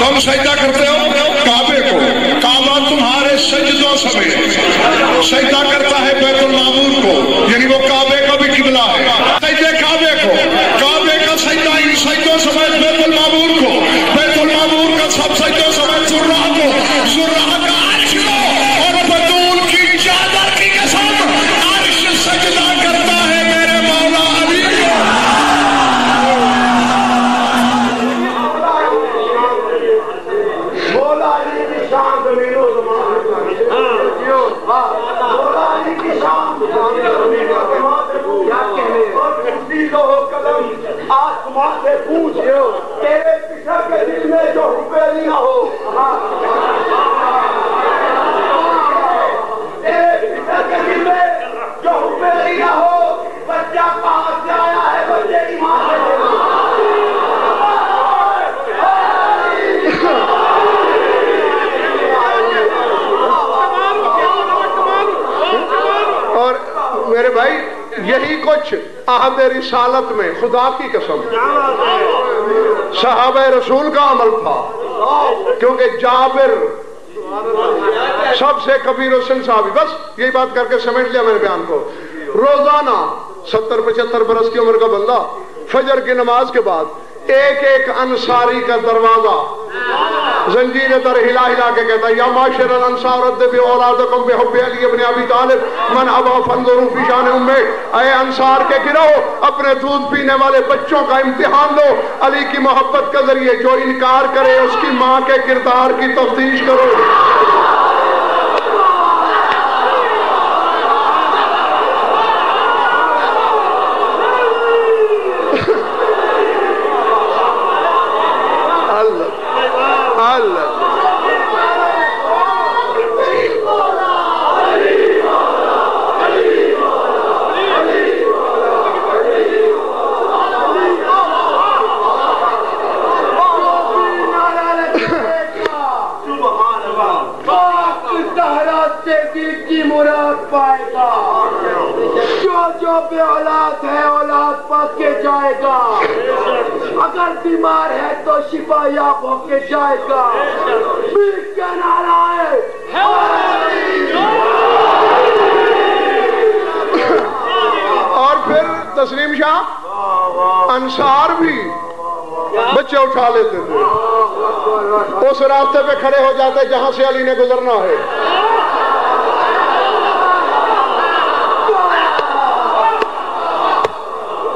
کون سجدہ کرتے ہو؟ کعبے کو. کعبہ تمہارے سجدوں سمیت سجدہ کرتا ہے بیت المعمور کو، یعنی وہ کعبے کا بھی قبلہ ہے. سجدے کعبے کو، کعبے کا سجدہ ان سجدوں سمیت بیت المعمور کو، بیت المعمور کا سب سجدوں سمیت زرہ کو، زرہ کا عرش کو، اور بطول کی چادر کی قسم عرش سجدہ کرتا ہے میرے مولا علی. مولا علی کی شان زمین و زمان، مولا علی کی شان زمین و زمان کیا کہنے، اور کسی کو قدم آسمان سے پوچھ تیرے پشا کے دل میں جو حبیلی نہ ہو، تیرے پشا کے دل میں جو حبیلی نہ ہو، بچہ کہاں سے آیا ہے؟ بچے کی ماں سے. اور میرے بھائی یہی کچھ عہد رسالت میں خدا کی قسم صحابہ رسول کا عمل تھا، کیونکہ جابر سب سے کبیر حسن صحابی، بس یہی بات کر کے سمجھ لیا میں نے بیان کو. روزانہ 70-75 برس کی عمر کا بندہ فجر کی نماز کے بعد ایک ایک انصاری کا دروازہ زنجیر در ہلا ہلا کے کہتا ہے یا معاشر الانصار ادبوا اولادکم بحب علی ابن ابی طالب من ابا فانظروا فی شان امہ. اے انصار کے گروہ، اپنے دودھ پینے والے بچوں کا امتحان لو علی کی محبت کے ذریعے، جو انکار کرے اس کی ماں کے کردار کی تفتیش کرو. مراد پائے گا، جو بے اولاد ہے اولاد پا کے جائے گا، اگر بیمار ہے تو شفا یاب ہو کے جائے گا. بیچ کا نعرہ ہے. اور پھر تسلیم شاہ انصار بھی بچے اٹھا لیتے تھے، اس راستے پہ کھڑے ہو جاتے جہاں سے علی نے گزرنا ہے.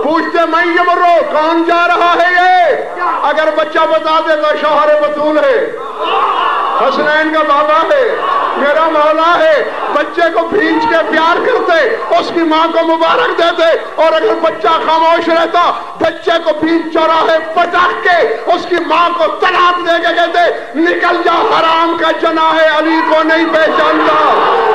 پوچھتے میں یہ مرو کون جا رہا ہے یہ؟ اگر بچہ بتا دے تو شوہر بطول ہے، حسنین کا بابا ہے، میرا مولا ہے. بچے کو بھینچ کے پیار کرتے، اس کی ماں کو مبارک دیتے، اور اگر بچہ خاموش رہتا بچے کو بھینچ چوراہے پٹک کے اس کی ماں کو طلاق دے کے کہتے نکل جا حرام کا جناح علی کو نہیں پہچانتا.